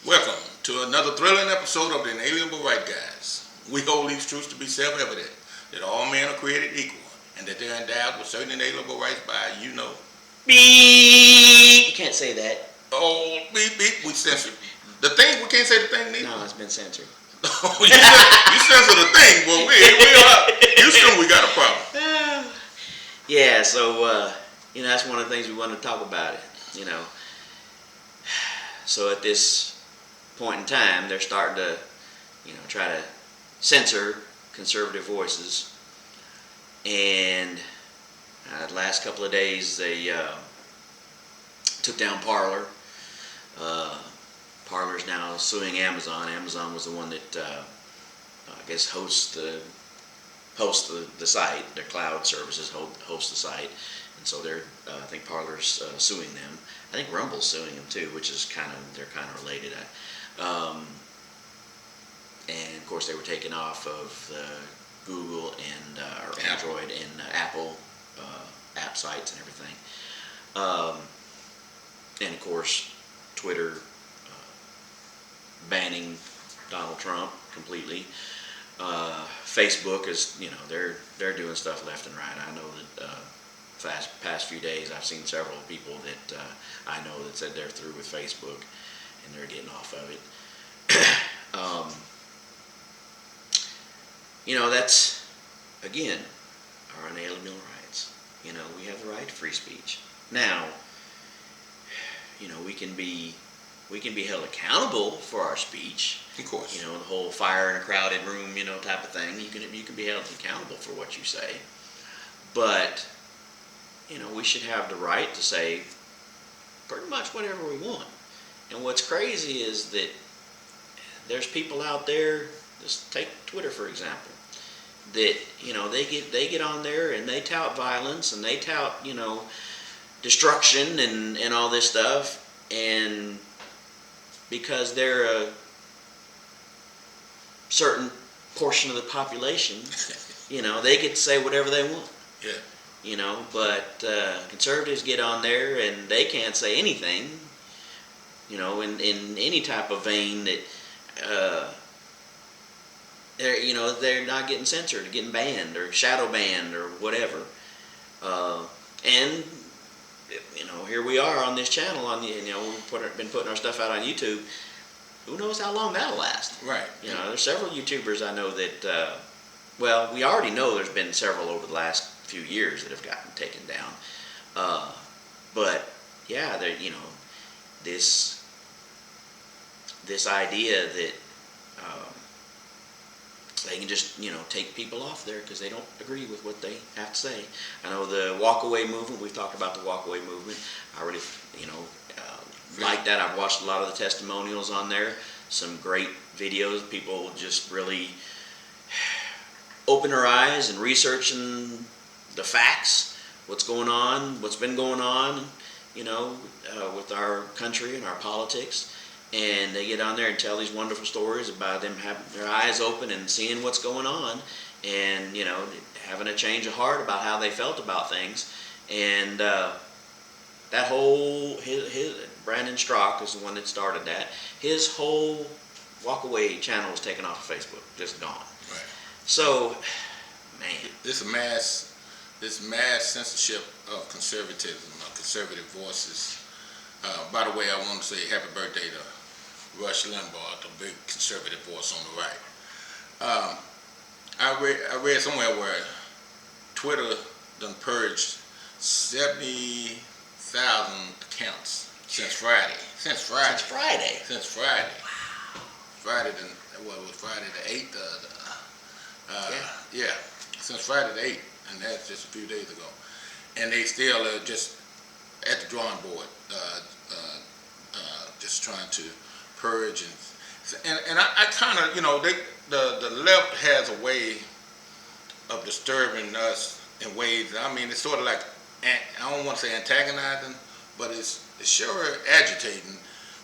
Welcome to another thrilling episode of the Inalienable Right Guys. We hold these truths to be self-evident, that all men are created equal, and that they're endowed with certain inalienable rights by, BEEEEP. You can't say that. Oh, beep, beep, we censor. The thing, we can't say the thing, neither. No, it's been censored. you censor the thing, but we are, Houston, we got a problem. Yeah, so, that's one of the things we wanted to talk about it, So at this point in time, they're starting to, try to censor conservative voices. And the last couple of days, they took down Parler. Parler's now suing Amazon. Amazon was the one that, I guess, hosts the site. Their cloud services host the site. And so they're, I think Parler's suing them. I think Rumble's suing them too, which is they're kind of related. And of course they were taken off of the Google and or Android and Apple app sites and everything. And of course Twitter banning Donald Trump completely. Facebook is, they're doing stuff left and right. I know that past few days I've seen several people that I know that said they're through with Facebook and they're getting off of it. That's, again, our inalienable rights. We have the right to free speech. Now, we can be held accountable for our speech. Of course. The whole fire in a crowded room, type of thing. You can be held accountable for what you say. But, we should have the right to say pretty much whatever we want. And what's crazy is that there's people out there, just take Twitter for example, that, they get on there and they tout violence and they tout, destruction and all this stuff. And because they're a certain portion of the population, they get to say whatever they want. Yeah. But conservatives get on there and they can't say anything, in any type of vein that they're not getting censored, getting banned or shadow banned or whatever. And here we are on this channel we've been putting our stuff out on YouTube. Who knows how long that'll last? Right. There's several YouTubers I know that we already know there's been several over the last few years that have gotten taken down. But yeah, this idea that they can just take people off there because they don't agree with what they have to say. I know the walkaway movement. We've talked about the walkaway movement. I really like that. I've watched a lot of the testimonials on there. Some great videos. People just really open their eyes and researching the facts, what's going on, what's been going on, with our country and our politics. And they get on there and tell these wonderful stories about them having their eyes open and seeing what's going on, and having a change of heart about how they felt about things. And that whole his Brandon Strzok is the one that started that. His whole walkaway channel was taken off of Facebook, just gone. Right. So, man, This mass censorship of conservatism, of conservative voices. By the way, I want to say happy birthday to Rush Limbaugh, the big conservative voice on the right. I read somewhere where Twitter done purged 70,000 accounts since Friday. Since Friday. Wow. Friday the 8th? Yeah, since Friday the 8th, and that's just a few days ago. And they still are just at the drawing board, just trying to purge and I kind of the left has a way of disturbing us in ways. I mean, it's sort of like, I don't want to say antagonizing, but it's sure agitating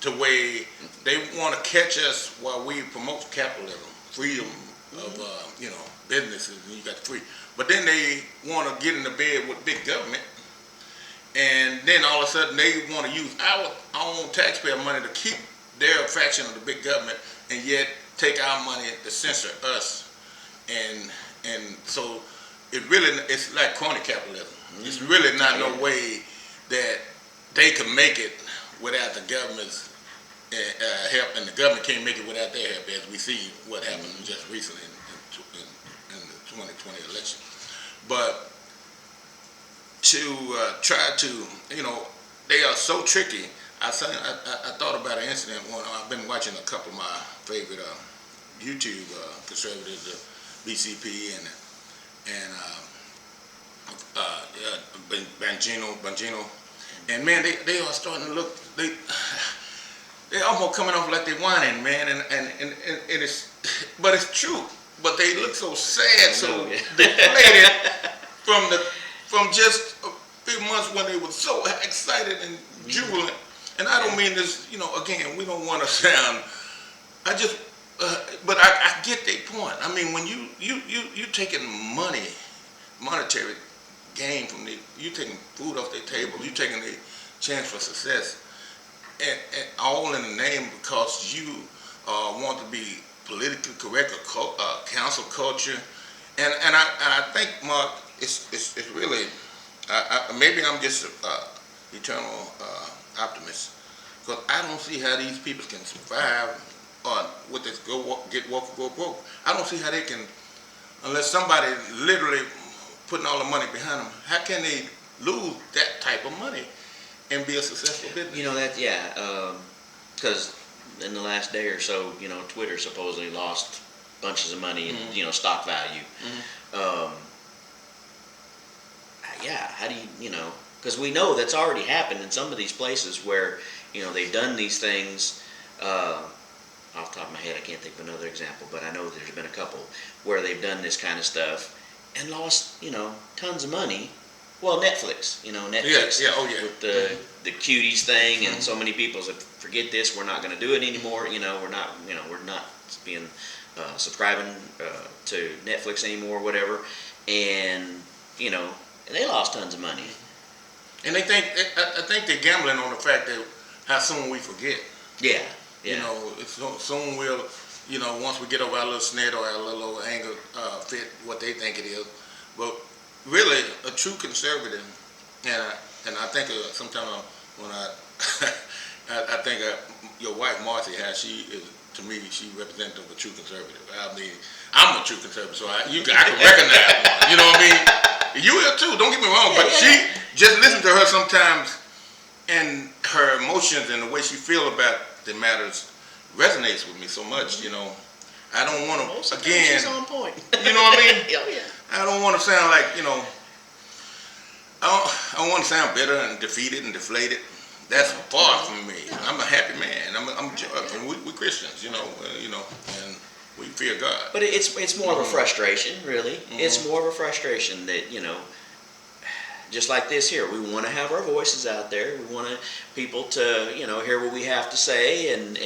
to way they want to catch us while we promote capitalism, freedom of businesses, and you got free. But then they want to get into bed with big government. And then all of a sudden they want to use our own taxpayer money to keep they're a fraction of the big government, and yet take our money to censor us, and so it's like crony capitalism. It's really not no way that they can make it without the government's help, and the government can't make it without their help, as we see what happened just recently in the 2020 election. But to try to, they are so tricky. I thought about an incident when I've been watching a couple of my favorite YouTube conservatives, BCP and Bongino, and man, they are starting to look. They almost coming off like they whining, man, and it's, but it's true. But they look so sad, so deflated from just a few months when they were so excited and jubilant. And I don't mean this, again, we don't want to sound. But I get their point. I mean, when you taking monetary gain from you taking food off their table, you taking their chance for success, and all in the name because you want to be politically correct or cancel culture, and I think, Mark, it's really maybe I'm just eternal optimist, because I don't see how these people can survive on with this get woke or go broke. I don't see how they can, unless somebody literally putting all the money behind them. How can they lose that type of money and be a successful business? Because in the last day or so, Twitter supposedly lost bunches of money in stock value. How do you because we know that's already happened in some of these places where they've done these things. Off the top of my head, I can't think of another example, but I know there's been a couple where they've done this kind of stuff and lost tons of money. Well, Netflix, Netflix with the cuties thing, and so many people said, forget this, we're not going to do it anymore. We're not being subscribing to Netflix anymore, whatever, and they lost tons of money. And I think they're gambling on the fact that how soon we forget. Yeah. Soon we'll, once we get over our little snit or our little anger fit, what they think it is. But really, a true conservative, and I think sometimes when I think your wife Marcy, how she is, to me, she represents a true conservative. I mean, I'm a true conservative, so I can recognize one. You know what I mean? You will too. Don't get me wrong, but she just listen to her sometimes, and her emotions and the way she feel about the matters resonates with me so much. I don't want to again. She's on point. You know what I mean? Yeah. I don't want to sound like I don't want to sound bitter and defeated and deflated. That's far from me. I'm a happy man. And we're Christians, and we fear God. But it's more of a frustration, really. It's more of a frustration that just like this here, we want to have our voices out there. We want people to hear what we have to say and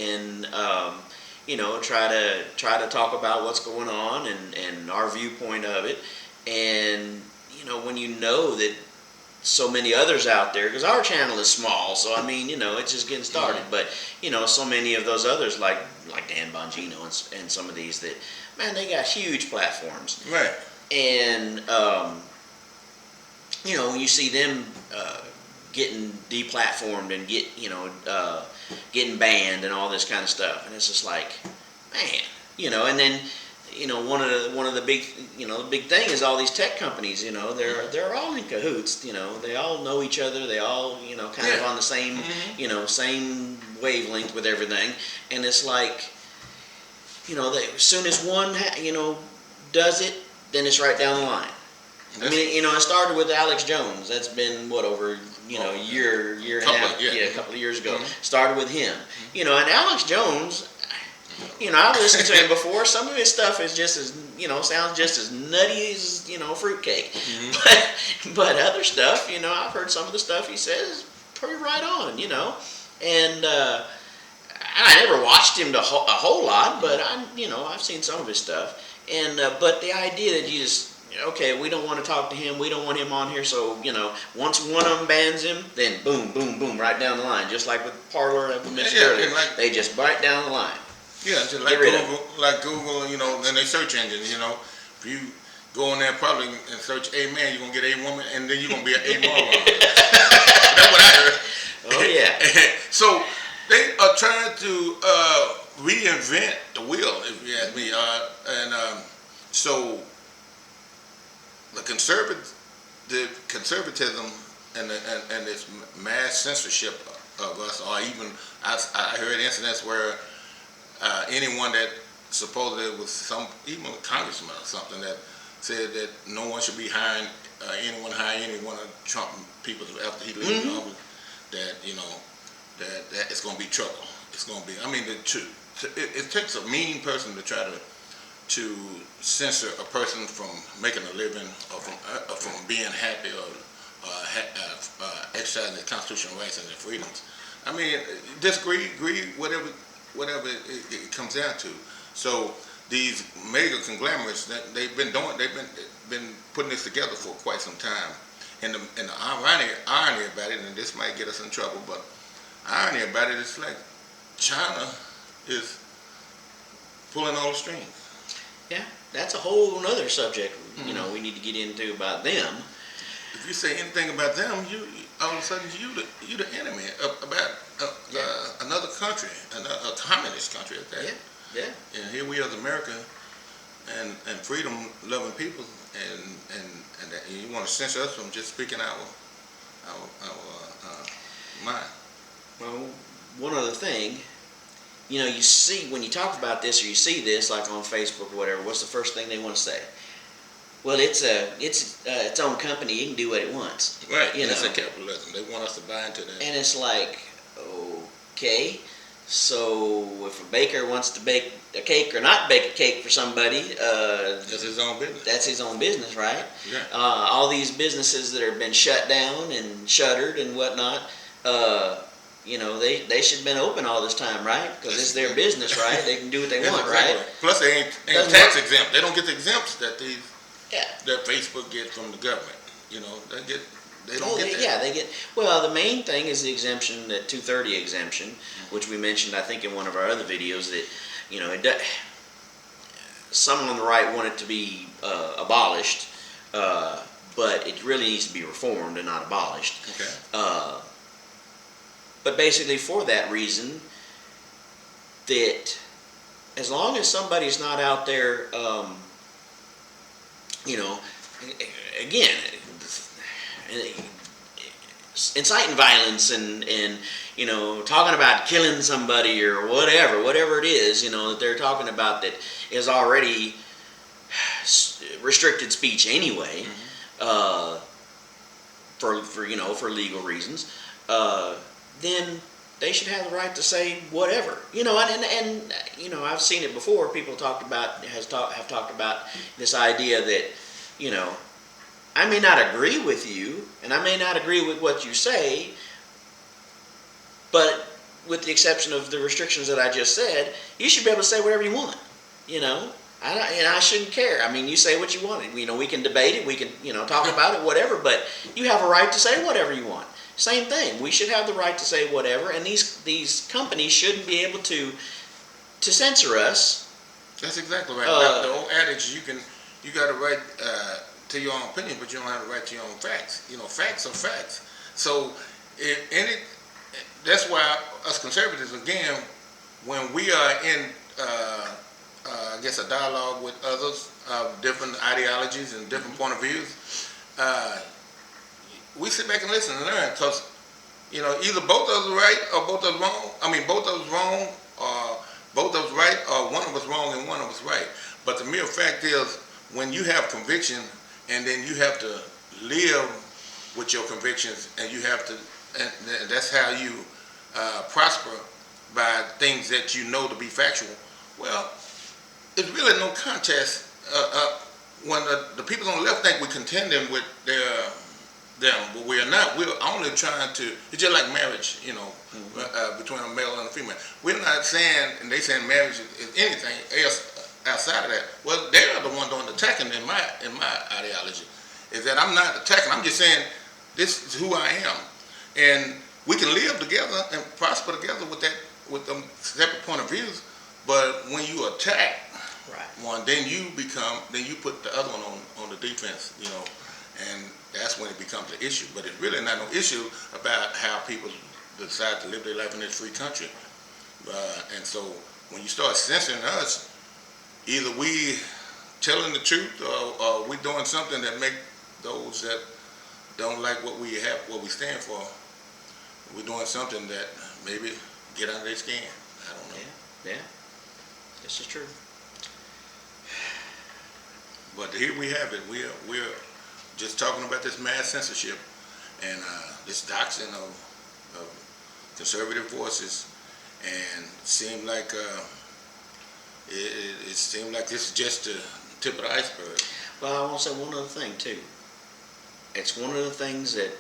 try to talk about what's going on and our viewpoint of it. And when that so many others out there, because our channel is small, so I mean it's just getting started. But so many of those others like Dan Bongino and some of these that, man, they got huge platforms, right? And when you see them getting deplatformed and getting banned and all this kind of stuff, and it's just like, man, and then one of the big the big thing is all these tech companies, they're all in cahoots, they all know each other, they all kind of on the same same wavelength with everything, and it's like as soon as one does it, then it's right down the line. I mean, it started with Alex Jones. That's been over year and a half, a couple of years ago. Started with him, and Alex Jones. I've listened to him before. Some of his stuff is just as sounds just as nutty as fruitcake. But other stuff, I've heard some of the stuff he says is pretty right on, and I never watched him a whole lot, but I've seen some of his stuff, and but the idea that you just okay, we don't want to talk to him, we don't want him on here, so, once one of them bans him, then boom, boom, boom, right down the line, just like with Parler that we mentioned earlier. They just bite down the line. Yeah, just like Google, and their search engines, if you go in there probably and search a man, you're going to get a woman, and then you're going to be an a moron. That's what I heard. Oh, yeah. So they are trying to reinvent the wheel, if you ask me. So the conservatism and this mass censorship of us, or even I heard incidents where anyone that supposedly was even a congressman or something that said that no one should be hire any one of Trump people after he leaves office, that that it's going to be trouble. It's going to be. I mean, it takes a mean person to try to censor a person from making a living or from being happy or exercising their constitutional rights and their freedoms. I mean, disagree, agree, whatever it comes down to. So these mega conglomerates, they've been putting this together for quite some time. And the irony about it, and this might get us in trouble, but irony about it is like China is pulling all the strings. Yeah, that's a whole other subject. We need to get into about them. If you say anything about them, you all of a sudden you the enemy about another country, a communist country at that. Yeah. And here we are, as America, and freedom-loving people, and you want to censor us from just speaking our mind. Well, one other thing, you see when you talk about this or you see this, like on Facebook or whatever, what's the first thing they want to say? Well, it's its own company. It can do what it wants. Right. It's a capitalism. They want us to buy into that. And it's like, okay, so if a baker wants to bake a cake or not bake a cake for somebody, that's his own business. That's his own business, right? Yeah. All these businesses that have been shut down and shuttered and whatnot, they should have been open all this time, right? Because it's their business, right? They can do what they want, exactly. right? Plus, they ain't tax exempt. They don't get the exempts that Facebook gets from the government. They don't get that. Yeah, they get. Well, the main thing is the exemption, that 230 exemption, which we mentioned, I think, in one of our other videos. That some on the right want it to be abolished, but it really needs to be reformed and not abolished. Okay. But basically, for that reason, that as long as somebody's not out there, again, inciting violence and talking about killing somebody or whatever it is, that they're talking about that is already restricted speech anyway, for legal reasons, then they should have the right to say whatever, and I've seen it before. People have talked about this idea that, I may not agree with you, and I may not agree with what you say, but with the exception of the restrictions that I just said, you should be able to say whatever you want, and I shouldn't care. I mean, you say what you want. We can debate it, we can, talk about it, whatever, but you have a right to say whatever you want. Same thing. We should have the right to say whatever, and these companies shouldn't be able to censor us. That's exactly right. The old adage, you got a right to your own opinion, but you don't have the right to your own facts. Facts are facts. So, that's why us conservatives, again, when we are in, I guess, a dialogue with others of different ideologies and different point of views, we sit back and listen and learn, because either both of us are right or both of us wrong. I mean, both of us wrong, or both of us right, or one of us wrong and one of us right. But the mere fact is, when you have conviction, and then you have to live with your convictions, and you have to, and that's how you prosper, by things that you know to be factual. Well, it's really no contest when the people on the left think we're contending with them, but we are not. We're only trying to. It's just like marriage, between a male and a female. We're not saying, and they saying marriage is anything else outside of that. Well, they are the one doing the attacking in my ideology. Is that I'm not attacking. I'm just saying this is who I am, and we can live together and prosper together with them separate point of views. But when you attack one, then you put the other one on the defense, and that's when it becomes an issue. But it's really not no issue about how people decide to live their life in this free country. And so when you start censoring us, either we telling the truth or we doing something that make those that don't like what we have, what we stand for, we're doing something that maybe get under their skin. I don't know. Yeah, this is true. But here we have it. We're just talking about this mass censorship and this doxing of conservative voices, and seemed like it seemed like this is just the tip of the iceberg. Well, I want to say one other thing too. It's one of the things that,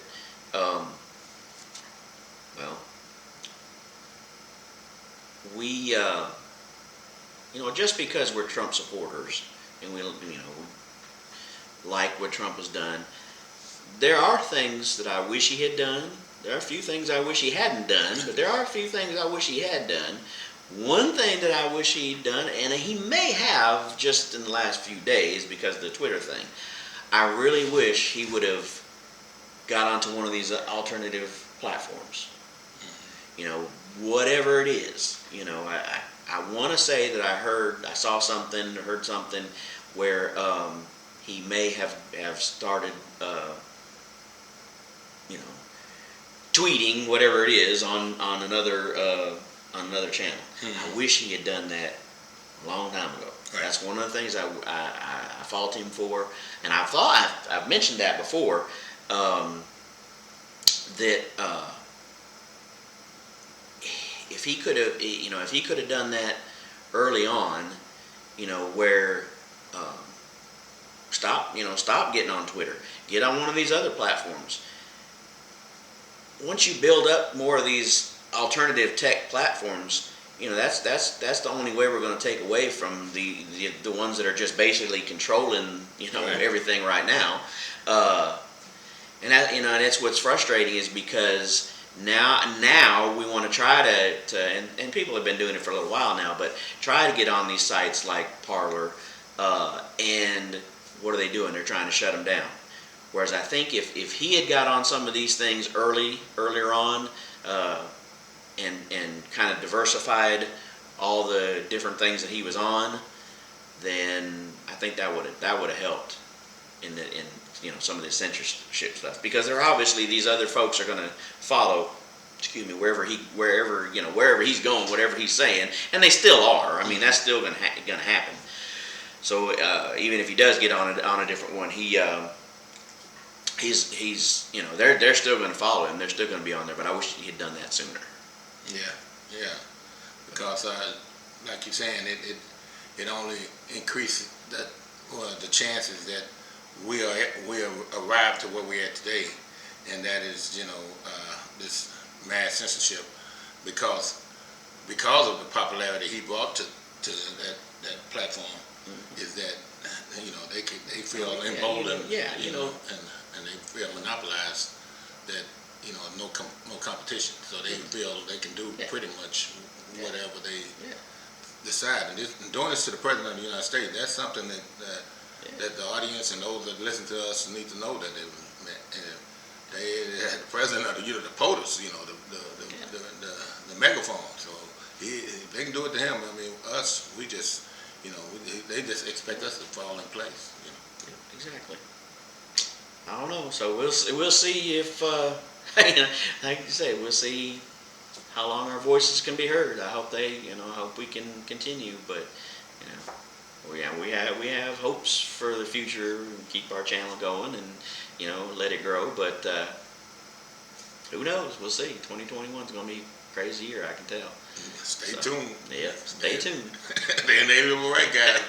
we, just because we're Trump supporters and we like what Trump has done, there are things that I wish he had done. There are a few things I wish he hadn't done, but there are a few things I wish he had done. One thing that I wish he'd done, and he may have just in the last few days because of the Twitter thing, I really wish he would have got onto one of these alternative platforms. Whatever it is. I want to say that I saw something, heard something where he may have started, tweeting whatever it is on another channel. I wish he had done that a long time ago. Right. That's one of the things I fault him for, and I've mentioned that before. That if he could have done that early on, where stop getting on Twitter, get on one of these other platforms. Once you build up more of these alternative tech platforms, that's the only way we're going to take away from the ones that are just basically controlling everything right now. And that's what's frustrating, is because now we want to try to and people have been doing it for a little while now, but try to get on these sites like Parler, and what are they doing? They're trying to shut them down. Whereas I think if he had got on some of these things earlier on, and kind of diversified all the different things that he was on, then I think that would have helped in some of the censorship stuff, because there are obviously these other folks are going to follow, wherever he's going, whatever he's saying, and they still are. I mean, that's still going to happen. So even if he does get on a different one, he's they're still going to follow him. They're still going to be on there. But I wish he had done that sooner. Yeah, because like you're saying, it only increases the chances that we arrive to where we're at today, and that is this mass censorship, because of the popularity he brought to that platform. Is that they feel emboldened, and they feel monopolized, that no competition, so they feel they can do pretty much whatever they decide. And doing this to the President of the United States, that's something that the audience and those that listen to us need to know, that the President of the POTUS, the megaphone. So if they can do it to him, I mean, us, we just, they just expect us to fall in place. Yeah, exactly. I don't know. So we'll see if, like you say, we'll see how long our voices can be heard. I hope I hope we can continue. But we have hopes for the future and keep our channel going and let it grow. But who knows? We'll see. 2021 is going to be a crazy year, I can tell. Stay tuned. Yeah, stay tuned. The inevitable right, guys.